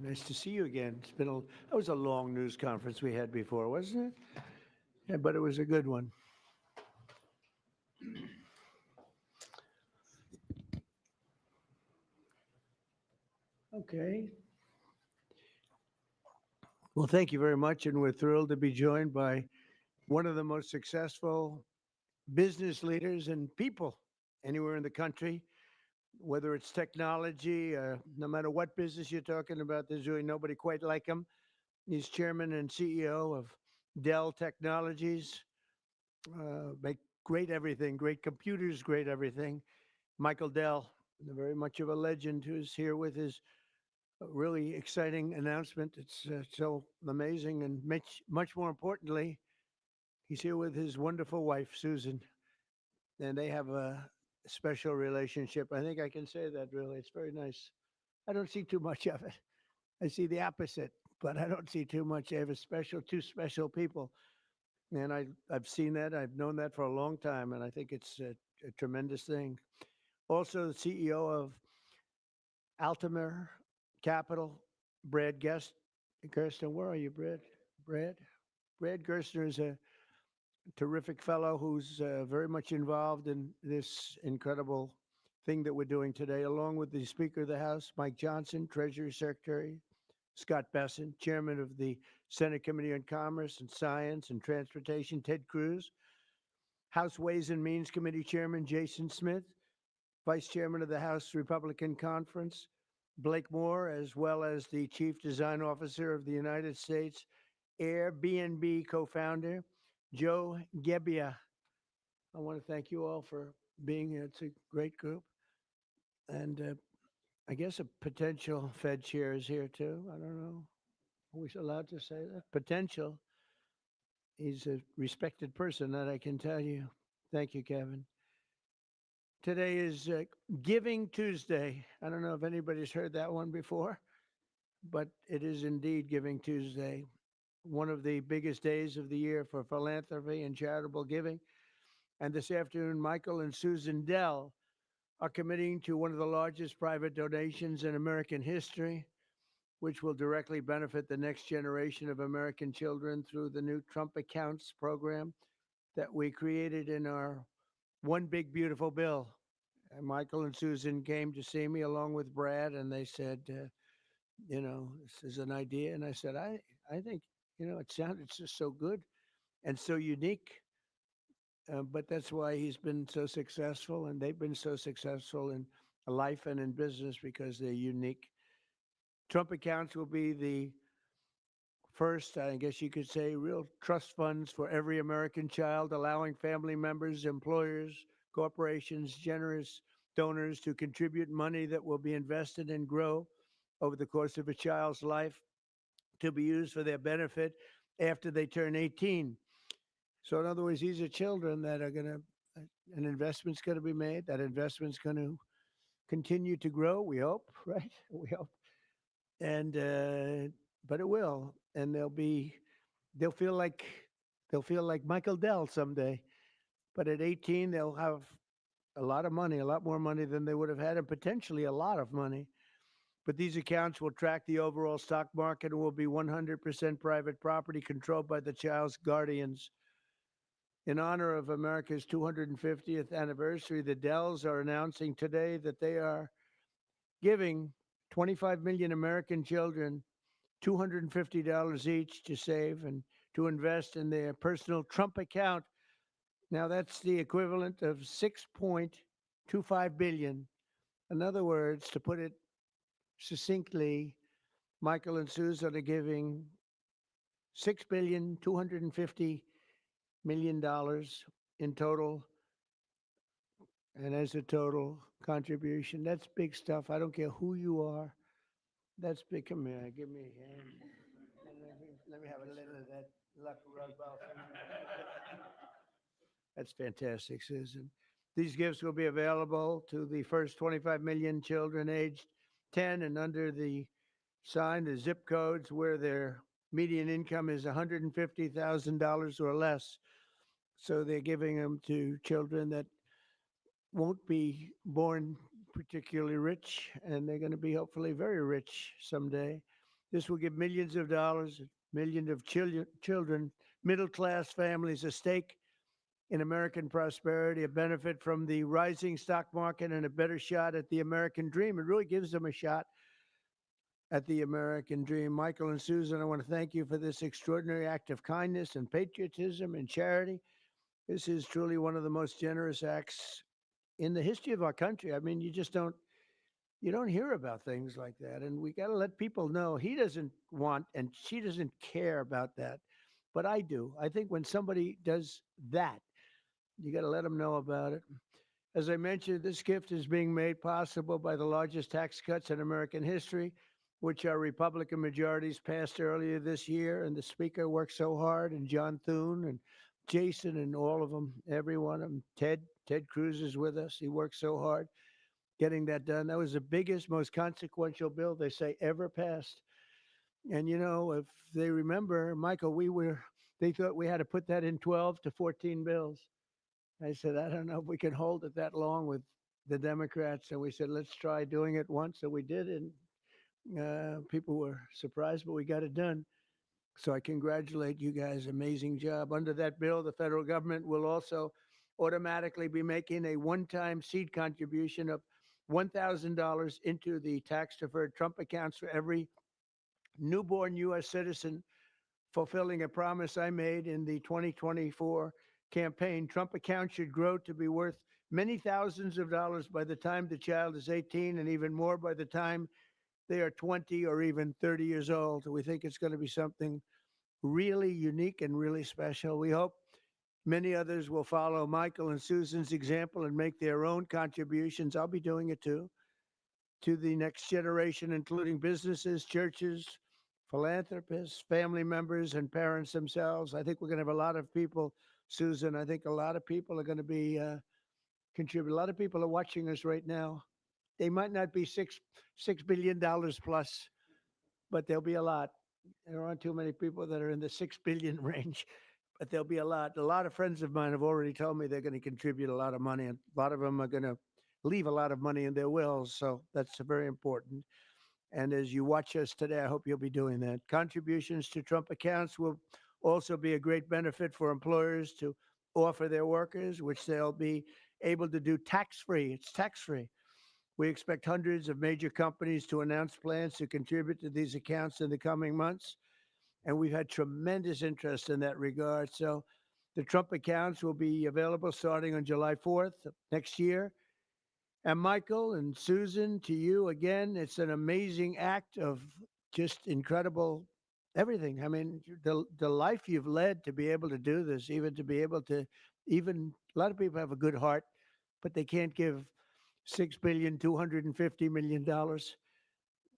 Nice to see you again. That was a long news conference we had before, wasn't it? Yeah, but it was a good one. Okay. Well, thank you very much, and we're thrilled to be joined by one of the most successful business leaders and people anywhere in the country, whether it's technology, no matter what business you're talking about, there's really nobody quite like him. He's chairman and CEO of Dell Technologies. Make great everything, great computers, great everything. Michael Dell, very much of a legend, who's here with his really exciting announcement. It's so amazing, and much more importantly, he's here with his wonderful wife, Susan, and they have a special relationship. I think I can say that, really. It's very nice. I don't see too much of it. I see the opposite, but I don't see too much. I have two special people, and I've seen that. I've known that for a long time, and I think it's a tremendous thing. Also, the CEO of Altimer Capital, Brad Gerstner. Where are you, Brad? Brad? Brad Gerstner is a terrific fellow who's very much involved in this incredible thing that we're doing today, along with the Speaker of the House, Mike Johnson, Treasury Secretary, Scott Besson, Chairman of the Senate Committee on Commerce and Science and Transportation, Ted Cruz, House Ways and Means Committee Chairman Jason Smith, Vice Chairman of the House Republican Conference, Blake Moore, as well as the Chief Design Officer of the United States Airbnb co-founder, Joe Gebbia. I want to thank you all for being here. It's a great group. And I guess a potential Fed chair is here too. I don't know. Are we allowed to say that? Potential. He's a respected person, that I can tell you. Thank you, Kevin. Today is Giving Tuesday. I don't know if anybody's heard that one before, but it is indeed Giving Tuesday, one of the biggest days of the year for philanthropy and charitable giving. And this afternoon, Michael and Susan Dell are committing to one of the largest private donations in American history, which will directly benefit the next generation of American children through the new Trump Accounts program that we created in our One Big Beautiful Bill. And Michael and Susan came to see me along with Brad, and they said, this is an idea. And I said, I think, it sounded just so good and so unique. But that's why he's been so successful, and they've been so successful in life and in business because they're unique. Trump Accounts will be the first, I guess you could say, real trust funds for every American child, allowing family members, employers, corporations, generous donors to contribute money that will be invested and grow over the course of a child's life to be used for their benefit after they turn 18. So in other words, these are children that are going to, an investment's going to be made. That investment's going to continue to grow, we hope, right? We hope. And, but it will. And they'll feel like, Michael Dell someday. But at 18, they'll have a lot of money, a lot more money than they would have had, and potentially a lot of money. But these accounts will track the overall stock market and will be 100% private property controlled by the child's guardians. In honor of America's 250th anniversary, the Dells are announcing today that they are giving 25 million American children $250 each to save and to invest in their personal Trump account. Now, that's the equivalent of 6.25 billion. In other words, to put it succinctly, Michael and Susan are giving $6,250,000,000 in total, and as a total contribution. That's big stuff. I don't care who you are. That's big. Come here, give me a hand. Let me have a little of that luck rub off. That's fantastic, Susan. These gifts will be available to the first 25 million children aged 10 and under the zip codes where their median income is $150,000 or less. So they're giving them to children that won't be born particularly rich, and they're going to be hopefully very rich someday. This will give millions of dollars, millions of children, middle class families a stake in American prosperity, a benefit from the rising stock market, and a better shot at the American dream. It really gives them a shot at the American dream. Michael and Susan, I want to thank you for this extraordinary act of kindness and patriotism and charity. This is truly one of the most generous acts in the history of our country. I mean, you don't hear about things like that, and we got to let people know he doesn't want and she doesn't care about that, but I do. I think when somebody does that, you got to let them know about it. As I mentioned, this gift is being made possible by the largest tax cuts in American history, which our Republican majorities passed earlier this year. And the Speaker worked so hard, and John Thune and Jason and all of them, every one of them. Ted Cruz is with us. He worked so hard getting that done. That was the biggest, most consequential bill they say ever passed. And if they remember, Michael, they thought we had to put that in 12 to 14 bills. I said, I don't know if we can hold it that long with the Democrats. And we said, let's try doing it once. So we did. And people were surprised, but we got it done. So I congratulate you guys. Amazing job. Under that bill, the federal government will also automatically be making a one-time seed contribution of $1,000 into the tax-deferred Trump accounts for every newborn U.S. citizen, fulfilling a promise I made in the 2024 campaign. Trump accounts should grow to be worth many thousands of dollars by the time the child is 18, and even more by the time they are 20 or even 30 years old. We think it's going to be something really unique and really special. We hope many others will follow Michael and Susan's example and make their own contributions. I'll be doing it too, to the next generation, including businesses, churches, philanthropists, family members, and parents themselves. I think we're going to have a lot of people, Susan. I think a lot of people are going to be contribute. A lot of people are watching us right now. They might not be $6 billion plus, but there'll be a lot. There aren't too many people that are in the 6 billion range, but there'll be a lot. A lot of friends of mine have already told me they're going to contribute a lot of money, and a lot of them are going to leave a lot of money in their wills. So that's very important. And as you watch us today, I hope you'll be doing that. Contributions to Trump accounts will also be a great benefit for employers to offer their workers, which they'll be able to do tax-free. It's tax-free. We expect hundreds of major companies to announce plans to contribute to these accounts in the coming months. And we've had tremendous interest in that regard. So the Trump accounts will be available starting on July 4th next year. And Michael and Susan, to you again, it's an amazing act of just incredible everything. I mean, the life you've led to be able to do this, even to be able to, even a lot of people have a good heart, but they can't give $6,250,000,000.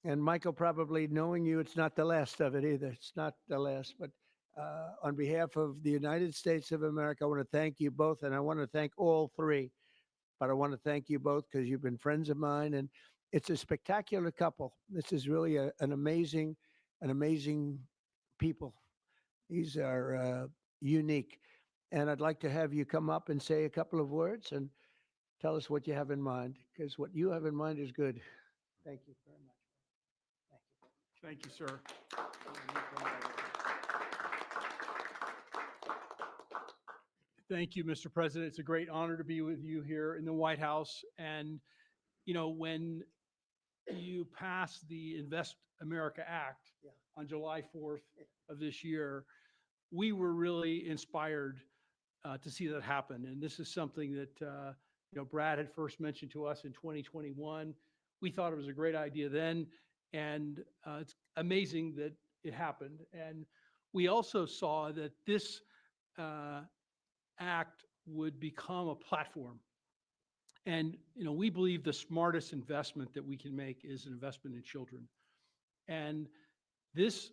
And Michael, probably knowing you, it's not the last of it either. It's not the last. But on behalf of the United States of America, I want to thank you both, and I want to thank all three. But I want to thank you both because you've been friends of mine, and it's a spectacular couple. This is really an amazing people. These are unique, and I'd like to have you come up and say a couple of words and tell us what you have in mind, because what you have in mind is good. Thank you very much. Thank you, sir. Thank you, Mr. President. It's a great honor to be with you here in the White House. And, when you passed the Invest America Act on July 4th of this year, we were really inspired to see that happen. And this is something that, Brad had first mentioned to us in 2021. We thought it was a great idea then. And it's amazing that it happened. And we also saw that this act would become a platform. And, we believe the smartest investment that we can make is an investment in children. And this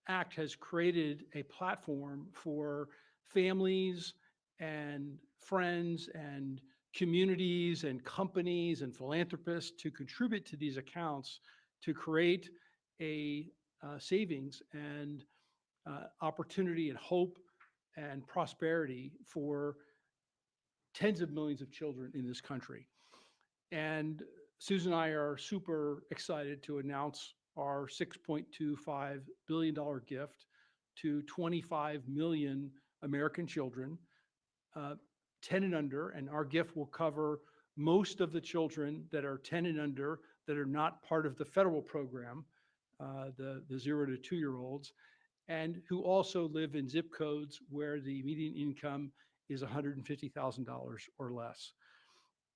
act has created a platform for families and friends and communities and companies and philanthropists to contribute to these accounts to create a savings and opportunity and hope and prosperity for tens of millions of children in this country. And Susan and I are super excited to announce our $6.25 billion gift to 25 million American children, 10 and under, and our gift will cover most of the children that are 10 and under that are not part of the federal program, the 0 to 2-year-olds, and who also live in zip codes where the median income is $150,000 or less.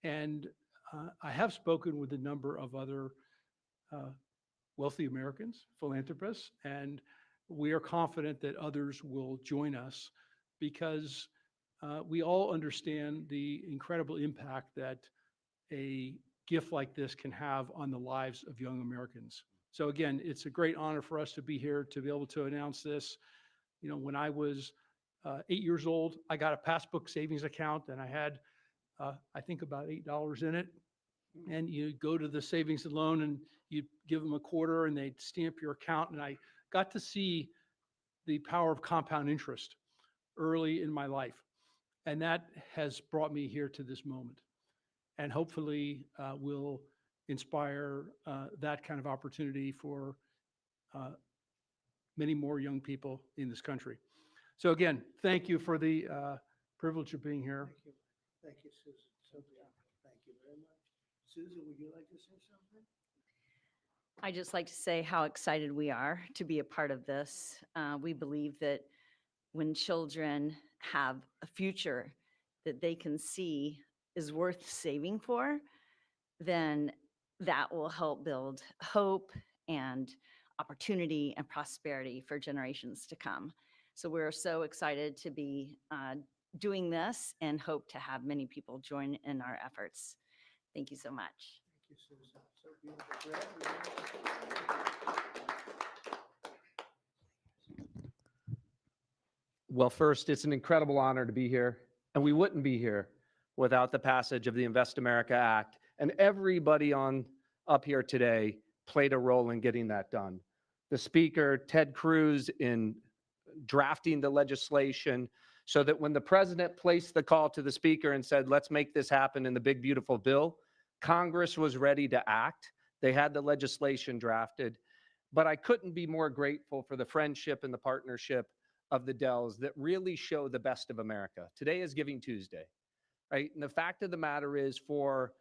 And I have spoken with a number of other wealthy Americans, philanthropists, and we are confident that others will join us because we all understand the incredible impact that a gift like this can have on the lives of young Americans. So again, it's a great honor for us to be here to be able to announce this. You know, when I was 8 years old, I got a passbook savings account and I had, I think about $8 in it. And you go to the savings and loan and you give them a quarter and they'd stamp your account. And I got to see the power of compound interest early in my life. And that has brought me here to this moment. And hopefully will inspire that kind of opportunity for many more young people in this country. So again, thank you for the privilege of being here. Thank you. Thank you, Susan. Sophia, thank you very much. Susan, would you like to say something? I just like to say how excited we are to be a part of this. We believe that when children have a future that they can see is worth saving for, then that will help build hope and opportunity and prosperity for generations to come. So we're so excited to be doing this and hope to have many people join in our efforts. Thank you so much. Thank you, Susan. So beautiful. Brad, Well, first, it's an incredible honor to be here, and we wouldn't be here without the passage of the Invest America Act, and everybody up here today played a role in getting that done. The Speaker, Ted Cruz, in drafting the legislation so that when the President placed the call to the Speaker and said, let's make this happen in the big, beautiful bill, Congress was ready to act. They had the legislation drafted, but I couldn't be more grateful for the friendship and the partnership of the Dells that really show the best of America. Today is Giving Tuesday, right? And the fact of the matter is, for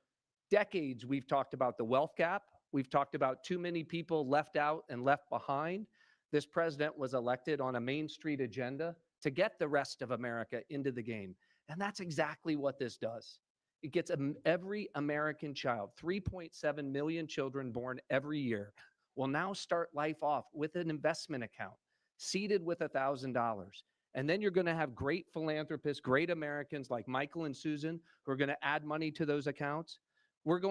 decades, we've talked about the wealth gap. We've talked about too many people left out and left behind. This president was elected on a Main Street agenda to get the rest of America into the game. And that's exactly what this does. It gets every American child, 3.7 million children born every year, will now start life off with an investment account, seeded with $1,000. And then you're going to have great philanthropists, great Americans like Michael and Susan, who are going to add money to those accounts. We're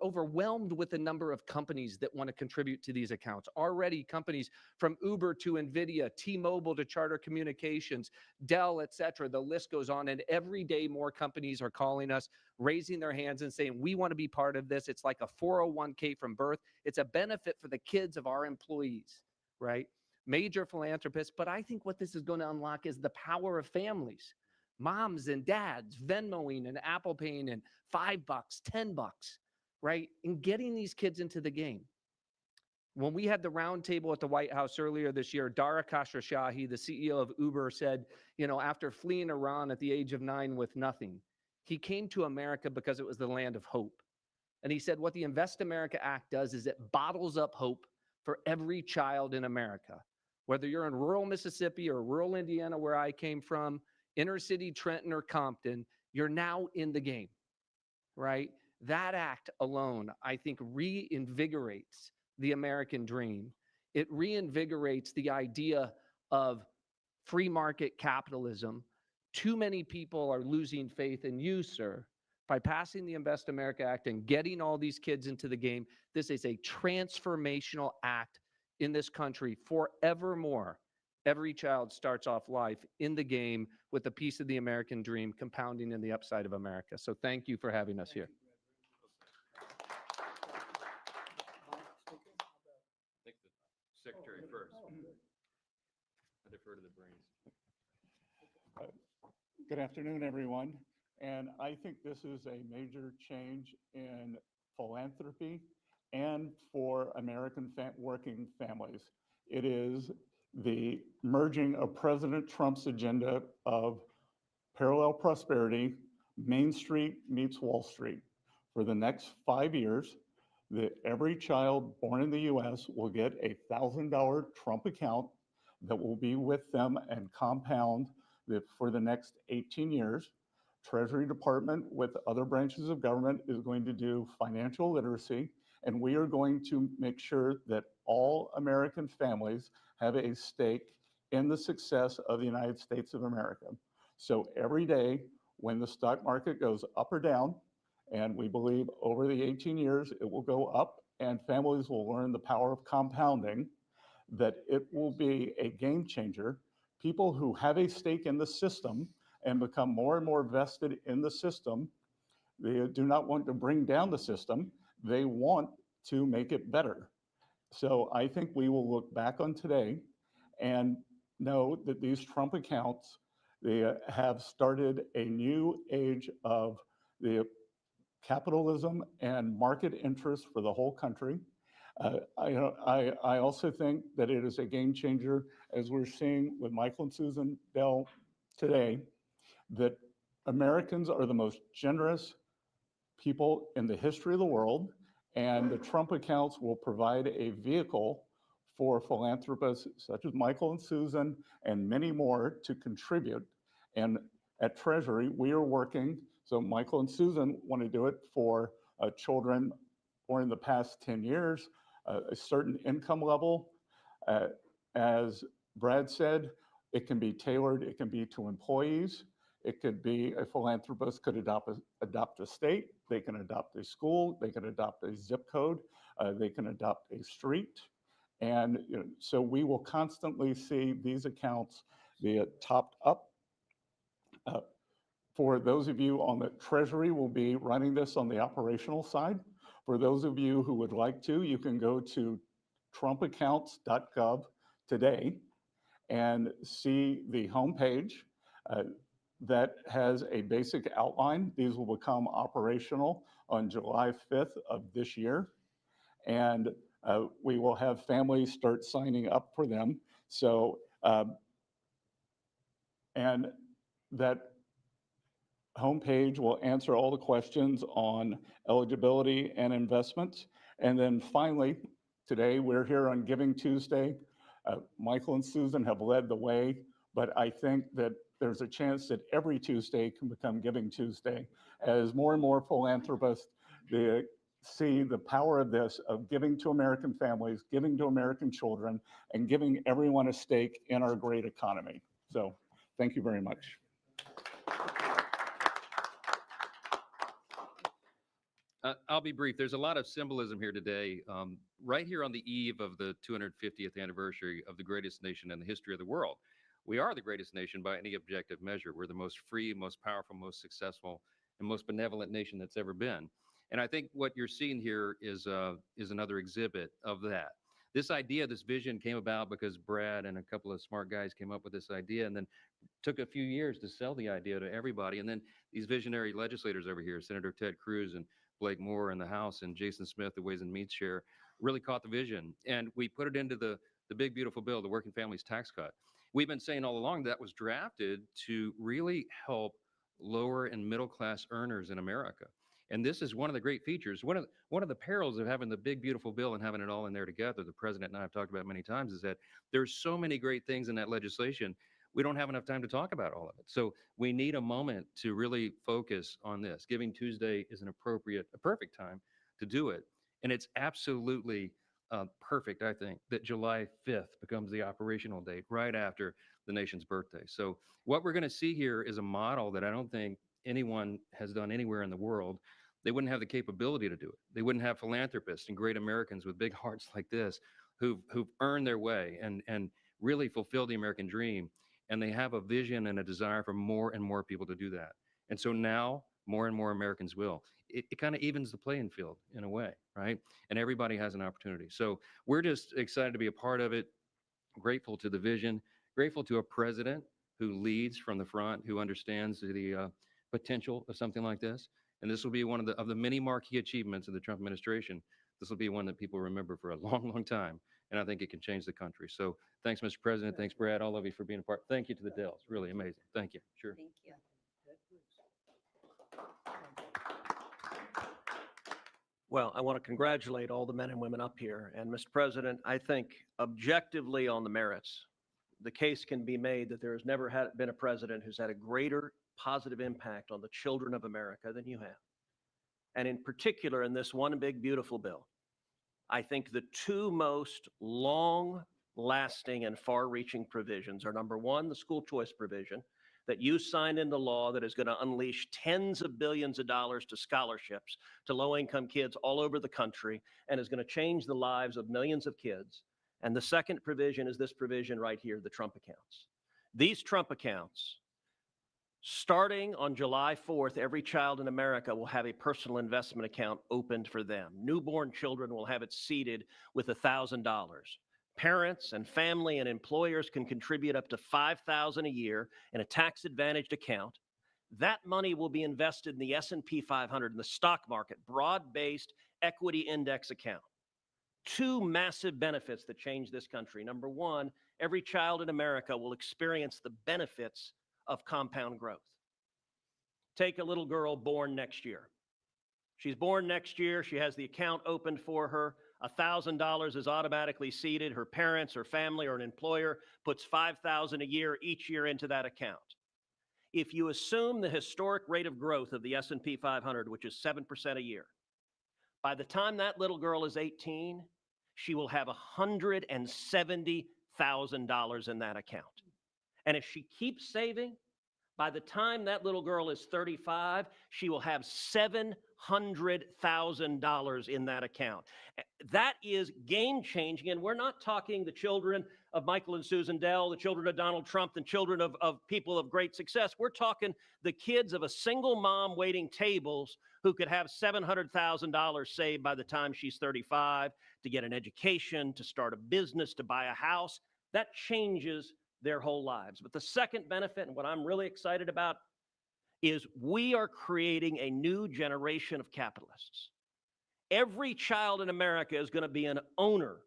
overwhelmed with the number of companies that want to contribute to these accounts. Already companies from Uber to NVIDIA, T-Mobile to Charter Communications, Dell, et cetera. The list goes on. And every day more companies are calling us, raising their hands and saying, we want to be part of this. It's like a 401k from birth. It's a benefit for the kids of our employees, right? Major philanthropists. But I think what this is going to unlock is the power of families. Moms and dads Venmoing and Apple Paying and $5, $10, right? And getting these kids into the game. When we had the roundtable at the White House earlier this year, Dara Khosrowshahi, the CEO of Uber, said, you know, after fleeing Iran at the age of 9 with nothing, he came to America because it was the land of hope. And he said what the Invest America Act does is it bottles up hope for every child in America. Whether you're in rural Mississippi or rural Indiana, where I came from, inner city Trenton or Compton, you're now in the game, right? That act alone, I think, reinvigorates the American dream. It reinvigorates the idea of free market capitalism. Too many people are losing faith in you, sir. By passing the Invest America Act and getting all these kids into the game, this is a transformational act in this country forevermore. Every child starts off life in the game with a piece of the American dream compounding in the upside of America. So thank you for having us here. Take the secretary first. I defer to the brains. Good afternoon, everyone. And I think this is a major change in philanthropy and for American working families. It is the merging of President Trump's agenda of parallel prosperity, Main Street meets Wall Street. For the next 5 years, every child born in the US will get a $1,000 Trump account that will be with them and compound for the next 18 years. Treasury Department with other branches of government is going to do financial literacy, and we are going to make sure that all American families have a stake in the success of the United States of America. So every day when the stock market goes up or down, and we believe over the 18 years it will go up and families will learn the power of compounding, that it will be a game changer. People who have a stake in the system and become more and more vested in the system, they do not want to bring down the system, they want to make it better. So I think we will look back on today and know that these Trump accounts, they have started a new age of the capitalism and market interest for the whole country. I also think that it is a game changer, as we're seeing with Michael and Susan Bell today, that Americans are the most generous people in the history of the world, and the Trump accounts will provide a vehicle for philanthropists such as Michael and Susan and many more to contribute. And at Treasury, we are working, so Michael and Susan want to do it for children born in the past 10 years, a certain income level. As Brad said, it can be tailored, it can be to employees. It could be a philanthropist could adopt a state, they can adopt a school, they can adopt a zip code, they can adopt a street. And so we will constantly see these accounts be topped up. For those of you on the Treasury, will be running this on the operational side. For those of you who would like to, you can go to trumpaccounts.gov today and see the homepage that has a basic outline. These will become operational on July 5th of this year. And we will have families start signing up for them. So, and that homepage will answer all the questions on eligibility and investments. And then finally, today we're here on Giving Tuesday. Michael and Susan have led the way, but I think that there's a chance that every Tuesday can become Giving Tuesday as more and more philanthropists see the power of this, of giving to American families, giving to American children, and giving everyone a stake in our great economy. So thank you very much. I'll be brief. There's a lot of symbolism here today. Right here on the eve of the 250th anniversary of the greatest nation in the history of the world. We are the greatest nation by any objective measure. We're the most free, most powerful, most successful, and most benevolent nation that's ever been. And I think what you're seeing here is another exhibit of that. This idea, this vision came about because Brad and a couple of smart guys came up with this idea, and then took a few years to sell the idea to everybody. And then these visionary legislators over here, Senator Ted Cruz and Blake Moore in the House and Jason Smith, the Ways and Means Chair, really caught the vision. And we put it into the big, beautiful bill, the Working Families Tax Cut. We've been saying all along that was drafted to really help lower and middle class earners in America. And this is one of the great features. One of the perils of having the big, beautiful bill and having it all in there together, the president and I have talked about many times, is that there's so many great things in that legislation, we don't have enough time to talk about all of it. So we need a moment to really focus on this. Giving Tuesday is a perfect time to do it. And it's absolutely perfect, I think, that July 5th becomes the operational date right after the nation's birthday. So what we're going to see here is a model that I don't think anyone has done anywhere in the world. They wouldn't have the capability to do it. They wouldn't have philanthropists and great Americans with big hearts like this who've earned their way and really fulfilled the American dream. And they have a vision and a desire for more and more people to do that. And so now more and more Americans will. It kind of evens the playing field in a way, right? And everybody has an opportunity. So we're just excited to be a part of it, grateful to the vision, grateful to a president who leads from the front, who understands the potential of something like this. And this will be one of the many marquee achievements of the Trump administration. This will be one that people remember for a long, long time. And I think it can change the country. So thanks, Mr. President. Thanks, Brad, all of you for being a part. Thank you to the Dells. Really amazing. Thank you. Sure. Thank you. Well, I want to congratulate all the men and women up here. And Mr. President, I think objectively on the merits, the case can be made that there has never been a president who's had a greater positive impact on the children of America than you have. And in particular, in this one big, beautiful bill, I think the two most long-lasting and far-reaching provisions are, number one, the school choice provision that you signed into law that is going to unleash tens of billions of dollars to scholarships to low-income kids all over the country and is going to change the lives of millions of kids. And the second provision is this provision right here, the Trump accounts. These Trump accounts, starting on July 4th, every child in America will have a personal investment account opened for them. Newborn children will have it seeded with $1,000. Parents and family and employers can contribute up to $5,000 a year in a tax-advantaged account. That money will be invested in the S&P 500 in the stock market, broad-based equity index account. Two massive benefits that change this country. Number one, every child in America will experience the benefits of compound growth. Take a little girl born next year. She's born next year. She has the account opened for her. $1,000 is automatically seeded. Her parents or family or an employer puts $5,000 a year each year into that account. If you assume the historic rate of growth of the S&P 500, which is 7% a year, by the time that little girl is 18, she will have $170,000 in that account. And if she keeps saving, by the time that little girl is 35, she will have $700,000 in that account. That is game-changing, and we're not talking the children of Michael and Susan Dell, the children of Donald Trump, the children of people of great success. We're talking the kids of a single mom waiting tables who could have $700,000 saved by the time she's 35 to get an education, to start a business, to buy a house. That changes their whole lives. But the second benefit, and what I'm really excited about, is we are creating a new generation of capitalists. Every child in America is going to be an owner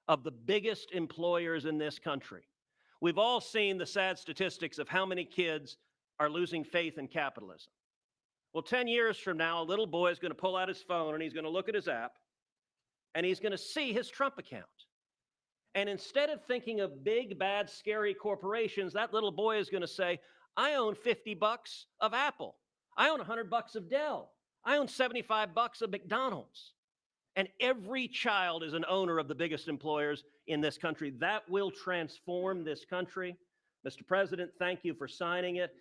of the biggest employers in this country. We've all seen the sad statistics of how many kids are losing faith in capitalism. Well, 10 years from now, a little boy is going to pull out his phone and he's going to look at his app and he's going to see his Trump account. And instead of thinking of big, bad, scary corporations, that little boy is going to say, I own $50 of Apple. I own $100 of Dell. I own $75 of McDonald's. And every child is an owner of the biggest employers in this country. That will transform this country. Mr. President, thank you for signing it.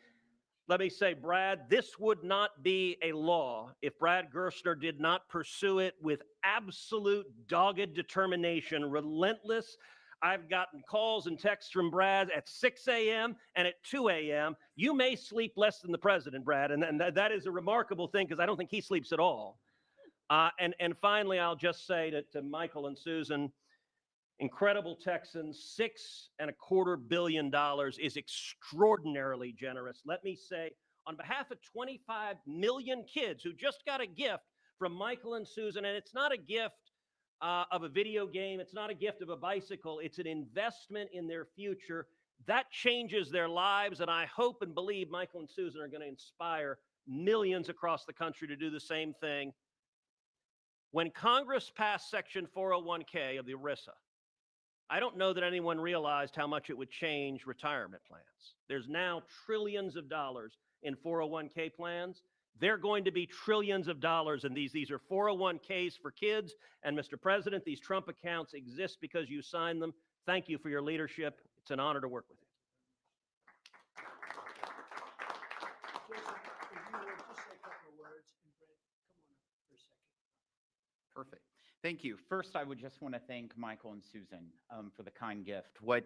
Let me say, Brad, this would not be a law if Brad Gerstner did not pursue it with absolute dogged determination, relentless. I've gotten calls and texts from Brad at 6 a.m. and at 2 a.m. You may sleep less than the president, Brad, and that is a remarkable thing because I don't think he sleeps at all. And finally, I'll just say to Michael and Susan, incredible Texans, $6.25 billion is extraordinarily generous. Let me say, on behalf of 25 million kids who just got a gift from Michael and Susan, and it's not a gift of a video game, it's not a gift of a bicycle, it's an investment in their future. That changes their lives, and I hope and believe Michael and Susan are going to inspire millions across the country to do the same thing. When Congress passed Section 401k of the ERISA, I don't know that anyone realized how much it would change retirement plans. There's now trillions of dollars in 401k plans. They're going to be trillions of dollars in these. These are 401ks for kids. And Mr. President, these Trump accounts exist because you signed them. Thank you for your leadership. It's an honor to work with you. Perfect. Thank you. First, I would just want to thank Michael and Susan for the kind gift. What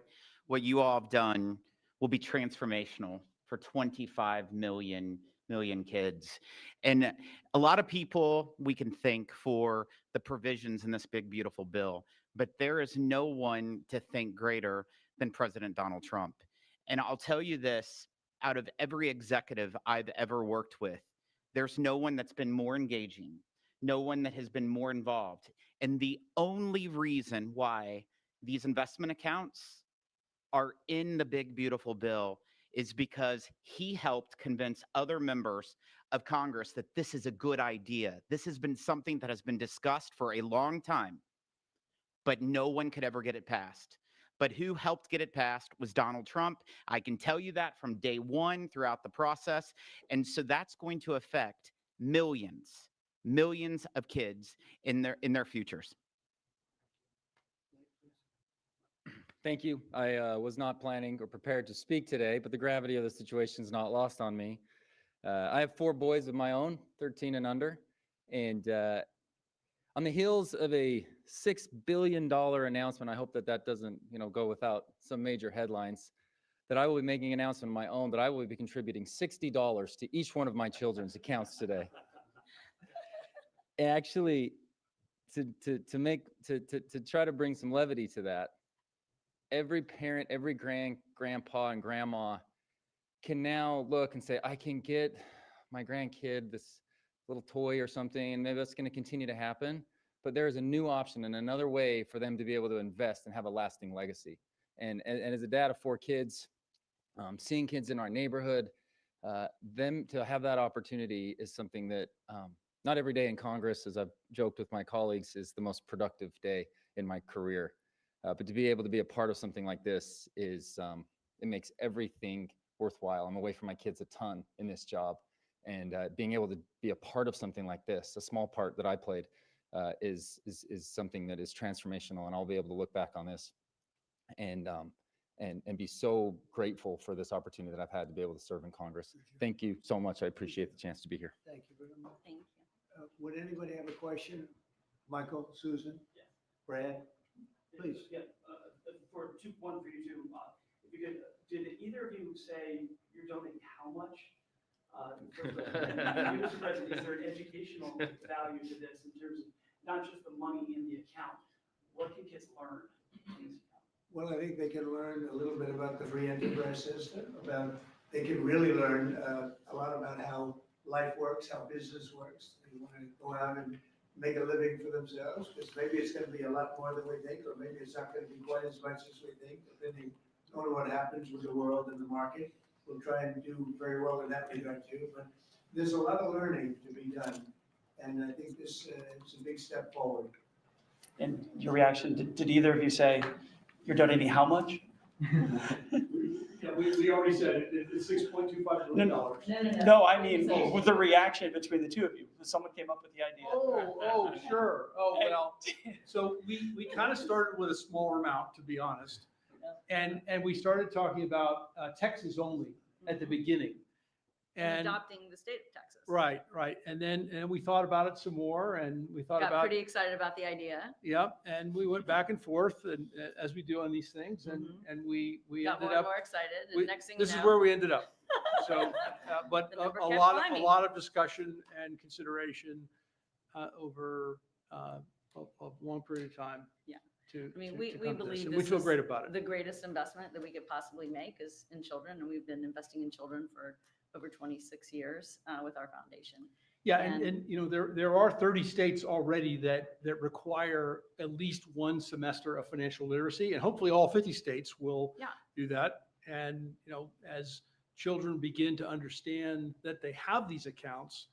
you all have done will be transformational for 25 million kids. And a lot of people we can thank for the provisions in this big, beautiful bill, but there is no one to thank greater than President Donald Trump. And I'll tell you this, out of every executive I've ever worked with, there's no one that's been more engaging, no one that has been more involved. And the only reason why these investment accounts are in the big, beautiful bill is because he helped convince other members of Congress that this is a good idea. This has been something that has been discussed for a long time, but no one could ever get it passed. But who helped get it passed was Donald Trump. I can tell you that from day one throughout the process. And so that's going to affect millions, millions of kids in their futures. Thank you. I was not planning or prepared to speak today, but the gravity of the situation is not lost on me. I have 4 boys of my own, 13 and under, and on the heels of a $6 billion announcement, I hope that that doesn't, go without some major headlines, that I will be making an announcement of my own that I will be contributing $60 to each one of my children's accounts today. Actually, to try to bring some levity to that, every parent, every grandpa and grandma can now look and say, I can get my grandkid this little toy or something, and maybe that's going to continue to happen. But there is a new option and another way for them to be able to invest and have a lasting legacy. And as a dad of 4 kids, seeing kids in our neighborhood, them to have that opportunity is something that not every day in Congress, as I've joked with my colleagues, is the most productive day in my career. But to be able to be a part of something like this is, it makes everything worthwhile. I'm away from my kids a ton in this job, and being able to be a part of something like this, a small part that I played, is something that is transformational. And I'll be able to look back on this and be so grateful for this opportunity that I've had to be able to serve in Congress. Thank you so much. I appreciate the chance to be here. Thank you very much. Thank you. Would anybody have a question? Michael, Susan, Brad, please. Yeah, one for you too. If you could, did either of you say you're donating how much? Mr. President, is there an educational value to this in terms of not just the money in the account? What can kids learn from this account? Well, I think they can learn a little bit about the free enterprise system, they can really learn a lot about how life works, how business works. They want to go out and make a living for themselves, because maybe it's going to be a lot more than we think, or maybe it's not going to be quite as much as we think, depending on what happens with the world and the market. We'll try and do very well in that regard too, but there's a lot of learning to be done. And I think this is a big step forward. And your reaction, did either of you say, you're donating how much? Yeah, we already said it, it's $6.25 million. No, I mean, with the reaction between the two of you, someone came up with the idea. Oh, sure. Oh, well, so we kind of started with a smaller amount, to be honest. And we started talking about Texas only at the beginning. And adopting the state of Texas. Right. And then we thought about it some more, and we thought Got about pretty excited about the idea. Yep, and we went back and forth, and as we do on these things, and we Got ended more and up. more excited, and next thing you know. This is where we ended up. So, but The number a kept lot climbing. of discussion and consideration over a long period of time. Yeah. To We come to this, believe and this we feel is great about it. the greatest investment that we could possibly make is in children, and we've been investing in children for over 26 years with our foundation. Yeah, and there are 30 states already that require at least one semester of financial literacy, and hopefully all 50 states will do that. And as children begin to understand that they have these accounts,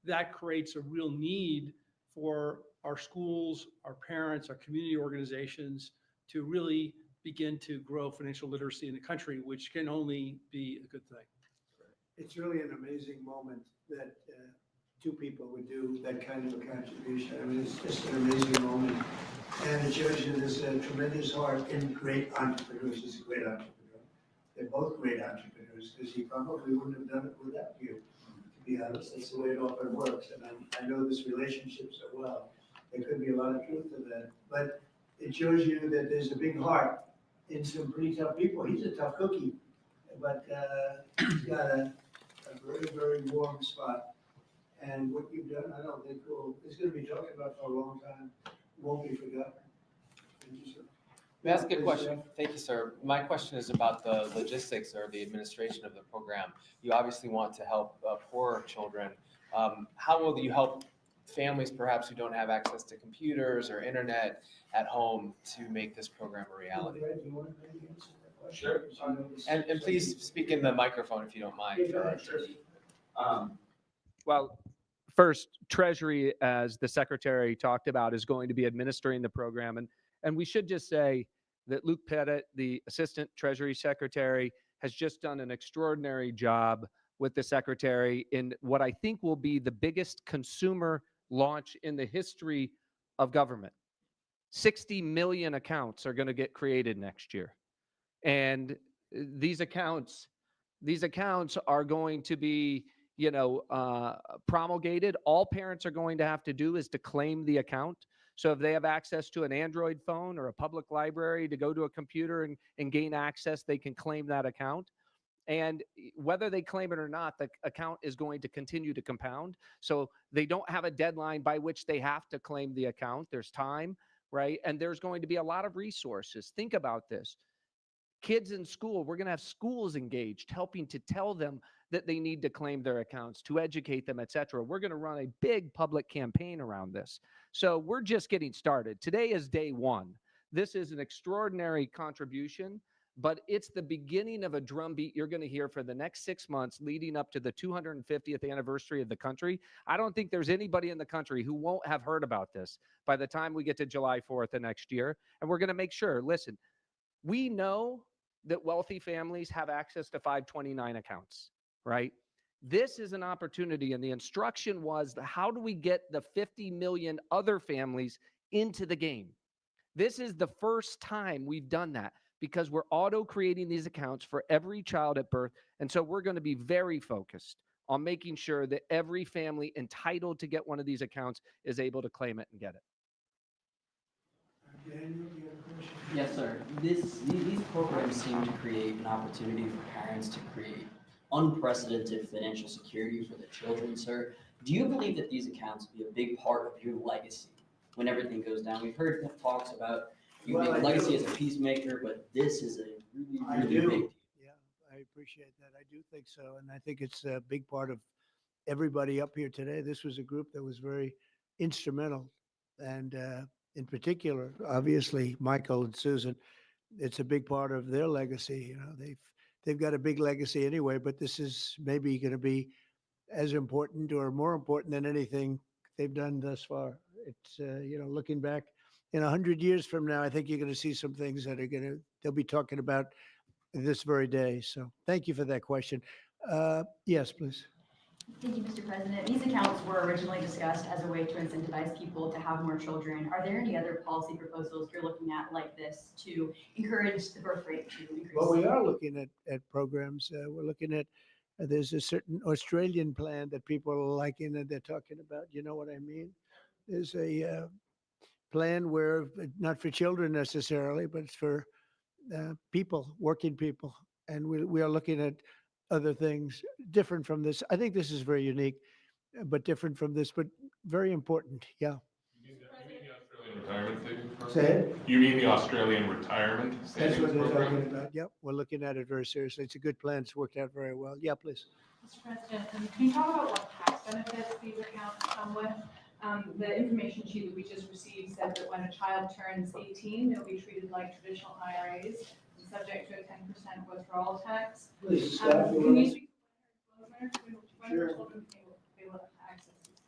that creates a real need for our schools, our parents, our community organizations to really begin to grow financial literacy in the country, which can only be a good thing. It's really an amazing moment that 2 people would do that kind of a contribution. I mean, it's just an amazing moment. And it shows you there's a tremendous heart in great entrepreneurs. He's a great entrepreneur. They're both great entrepreneurs, because he probably wouldn't have done it without you, to be honest. That's the way it often works. And I know this relationship so well. There could be a lot of truth to that. But it shows you that there's a big heart in some pretty tough people. He's a tough cookie, but he's got a very, very warm spot. And what you've done, I don't think it's going to be talked about for a long time. It won't be forgotten. Thank you, sir. May I ask a question? Thank you, sir. My question is about the logistics or the administration of the program. You obviously want to help poorer children. How will you help families perhaps who don't have access to computers or internet at home to make this program a reality? Sure. And please speak in the microphone if you don't mind. Well, first, Treasury, as the secretary talked about, is going to be administering the program. And we should just say that Luke Pettit, the assistant Treasury secretary, has just done an extraordinary job with the secretary in what I think will be the biggest consumer launch in the history of government. 60 million accounts are going to get created next year. And these accounts are going to be, promulgated. All parents are going to have to do is to claim the account. So if they have access to an Android phone or a public library to go to a computer and gain access, they can claim that account. And whether they claim it or not, the account is going to continue to compound. So they don't have a deadline by which they have to claim the account. There's time, right? And there's going to be a lot of resources. Think about this. Kids in school, we're going to have schools engaged, helping to tell them that they need to claim their accounts, to educate them, et cetera. We're going to run a big public campaign around this. So we're just getting started. Today is day one. This is an extraordinary contribution, but it's the beginning of a drumbeat you're going to hear for the next 6 months leading up to the 250th anniversary of the country. I don't think there's anybody in the country who won't have heard about this by the time we get to July 4th of next year. And we're going to make sure, listen, we know that wealthy families have access to 529 accounts, right? This is an opportunity, and the instruction was, how do we get the 50 million other families into the game? This is the first time we've done that because we're auto-creating these accounts for every child at birth, and so we're going to be very focused on making sure that every family entitled to get one of these accounts is able to claim it and get it. Yes, sir. These programs seem to create an opportunity for parents to create unprecedented financial security for their children, sir. Do you believe that these accounts will be a big part of your legacy when everything goes down? We've heard talks about you being a legacy as a peacemaker, but this is a really big deal. Yeah, I appreciate that. I do think so. And I think it's a big part of everybody up here today. This was a group that was very instrumental. And in particular, obviously, Michael and Susan, it's a big part of their legacy. They've got a big legacy anyway, but this is maybe going to be as important or more important than anything they've done thus far. It's, looking back in 100 years from now, I think you're going to see some things that they'll be talking about this very day. So thank you for that question. Yes, please. Thank you, Mr. President. These accounts were originally discussed as a way to incentivize people to have more children. Are there any other policy proposals you're looking at like this to encourage the birth rate to increase? Well, we are looking at programs. We're looking at, there's a certain Australian plan that people are liking and they're talking about. You know what I mean? There's a plan where, not for children necessarily, but it's for people, working people. And we are looking at other things different from this. I think this is very unique, but different from this, but very important. Yeah. You mean the Australian retirement savings program? Say it? You mean the Australian retirement That's savings what they're program? talking about. Yep, we're looking at it very seriously. It's a good plan. It's worked out very well. Yeah, please. Mr. President, can you talk about what tax benefits these accounts come with? The information sheet that we just received said that when a child turns 18, they'll be treated like traditional IRAs and subject to a 10% withdrawal tax. Please, Can you speak to when Sure. our children be able to access these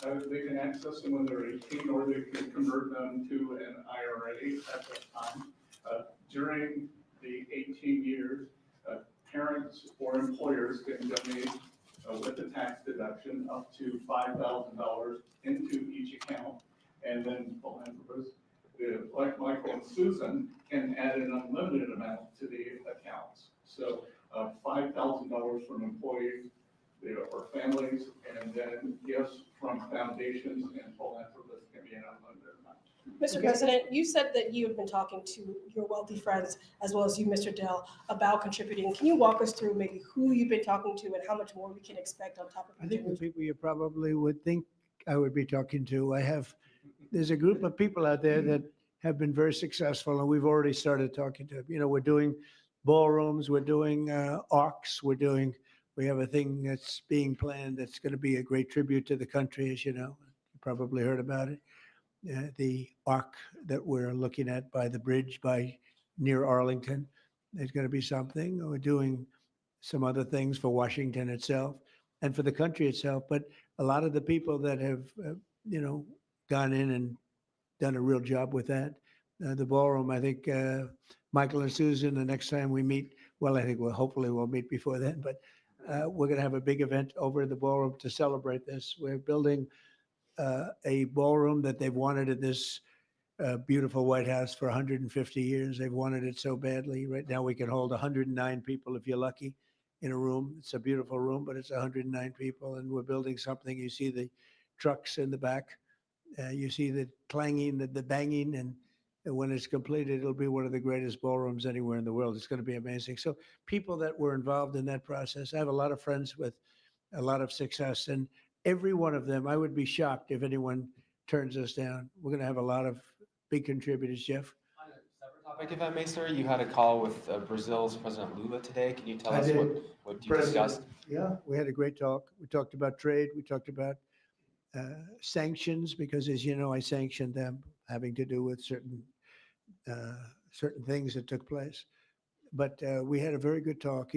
funds? They can access them when they're 18, or they can convert them to an IRA at that time. During the 18 years, parents or employers can donate with the tax deduction up to $5,000 into each account. And then philanthropists, like Michael and Susan, can add an unlimited amount to the accounts. So $5,000 from employees or families, and then gifts from foundations and philanthropists can be an unlimited amount. Mr. President, you said that you have been talking to your wealthy friends, as well as you, Mr. Dell, about contributing. Can you walk us through maybe who you've been talking to and how much more we can expect on top of I think the people you probably would think I would be talking to. There's a group of people out there that have been very successful, and we've already started talking to them. You know, we're doing ballrooms, we're doing arcs, we have a thing that's being planned that's going to be a great tribute to the country, as you know. You probably heard about it. The arc that we're looking at by the bridge near Arlington, there's going to be something. We're doing some other things for Washington itself and for the country itself. But a lot of the people that have, gone in and done a real job with that. The ballroom, I think Michael and Susan, the next time we meet, well, I think hopefully we'll meet before then, but we're going to have a big event over in the ballroom to celebrate this. We're building a ballroom that they've wanted in this beautiful White House for 150 years. They've wanted it so badly. Right now we can hold 109 people if you're lucky in a room. It's a beautiful room, but it's 109 people, and we're building something. You see the trucks in the back. You see the clanging, the banging, and when it's completed, it'll be one of the greatest ballrooms anywhere in the world. It's going to be amazing. So people that were involved in that process, I have a lot of friends with a lot of success, and every one of them, I would be shocked if anyone turns us down. We're going to have a lot of big contributors, Jeff. On a separate topic, if I may, sir, you had a call with Brazil's President Lula today. Can you tell I us did. what you discussed? Yeah, we had a great talk. We talked about trade. We talked about sanctions, because, as you know, I sanctioned them, having to do with certain things that took place. But we had a very good talk.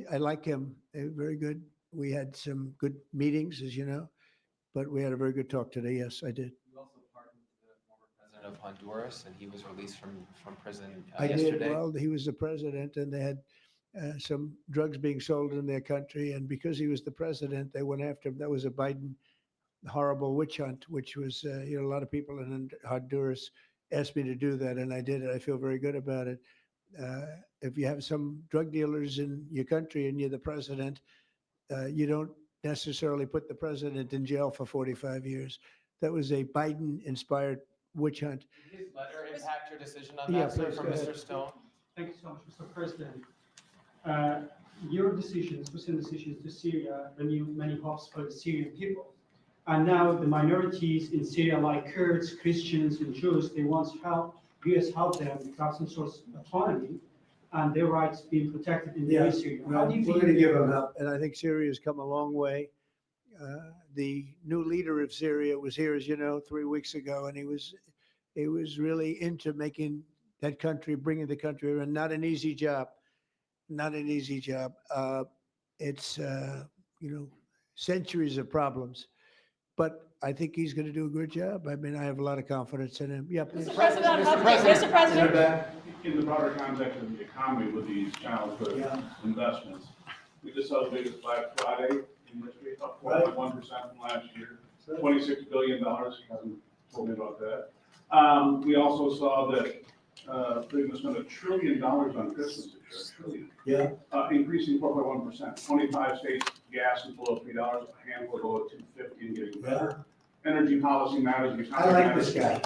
I like him. Very good. We had some good meetings, as you know, but we had a very good talk today. Yes, I did. You also pardoned the former president of Honduras, and he was released from prison I yesterday. did. Well, he was the president, and they had some drugs being sold in their country, and because he was the president, they went after him. That was a Biden horrible witch hunt, which was, a lot of people in Honduras asked me to do that, and I did it. I feel very good about it. If you have some drug dealers in your country and you're the president, you don't necessarily put the president in jail for 45 years. That was a Biden-inspired witch hunt. Did his letter impact your decision on Yeah, that, sir, please, from go ahead. Mr. Stone? Thank you so much, Mr. President. Your decisions, recent decisions to Syria, renewed many hopes for the Syrian people. And now the minorities in Syria, like Kurds, Christians, and Jews, they once helped, US helped them without some sort of autonomy and their rights being protected in the Syria. How do you We're feel? going to give them help, and I think Syria's come a long way. The new leader of Syria was here, as you know, 3 weeks ago, and he was really into making that country, bringing the country around. Not an easy job. Not an easy job. It's centuries of problems, but I think he's going to do a good job. I mean, I have a lot of confidence in him. Yeah, please. Mr. President, Mr. President. In the broader context of the economy with these childhood investments, we just saw the biggest Black Friday in history, up 4.1% from last year, $26 billion. Hasn't told me about that. We also saw that they're going to spend $1 trillion on Christmas this year. Yeah. Increasing 4.1%. 25 states gas is below $3, a handful below $2.50 and getting better. Energy policy matters. I like this guy.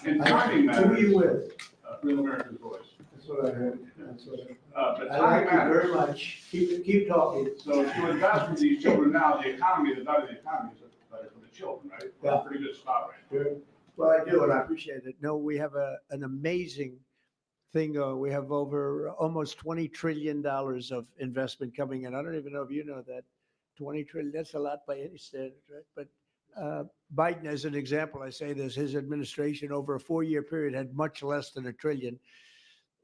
And timing matters. Who are you with? Real America's Voice. That's what I heard. That's what But I like timing you very matters. much. Keep talking. So to invest in these children now, the economy, the better the economy is, the better for the children, right? We're in a pretty good spot right now. Sure. Well, I do, and I appreciate it. No, we have an amazing thing. We have over almost $20 trillion of investment coming in. I don't even know if you know that. 20 trillion, that's a lot by any standard, right? But Biden, as an example, I say this, his administration over a 4-year period had much less than $1 trillion.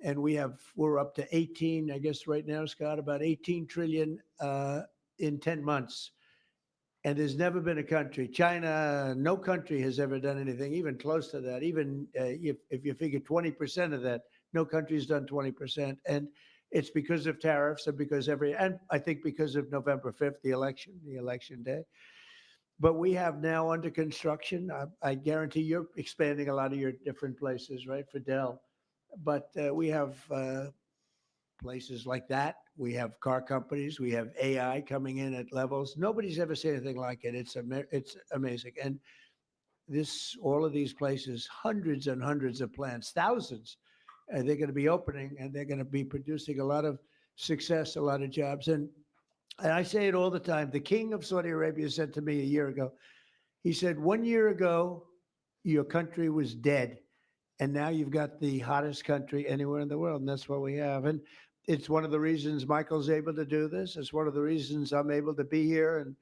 And we're up to 18, I guess right now, Scott, about 18 trillion in 10 months. And there's never been a country, China, no country has ever done anything even close to that. Even if you figure 20% of that, no country's done 20%. And it's because of tariffs and I think because of November 5th, the election day. But we have now under construction, I guarantee you're expanding a lot of your different places, right, for Dell. But we have places like that. We have car companies. We have AI coming in at levels. Nobody's ever seen anything like it. It's amazing. And all of these places, hundreds and hundreds of plants, thousands, they're going to be opening, and they're going to be producing a lot of success, a lot of jobs. And I say it all the time. The king of Saudi Arabia said to me a year ago, he said, 1 year ago, your country was dead. And now you've got the hottest country anywhere in the world, and that's what we have. And it's one of the reasons Michael's able to do this. It's one of the reasons I'm able to be here and,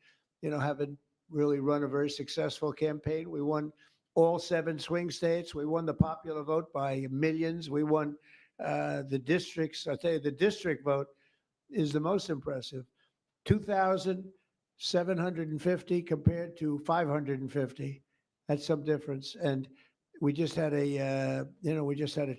having really run a very successful campaign. We won all 7 swing states. We won the popular vote by millions. We won the districts. I'll tell you, the district vote is the most impressive. 2,750 compared to 550. That's some difference. And we just had a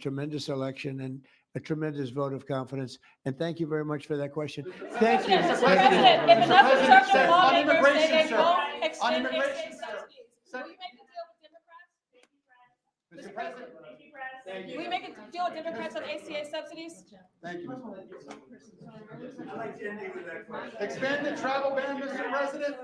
tremendous election and a tremendous vote of confidence. And thank you very much for that question. Thank you. Mr. Thank you. President, if enough Mr. conservative on lawmakers say immigration, they sir. won't On extend immigration, ACA sir. subsidies, will you make a deal with Democrats? Mr. President. Thank Will you make a deal with Democrats on ACA subsidies? Thank you. I'd like to end with that question. Expand the travel ban, Mr. President.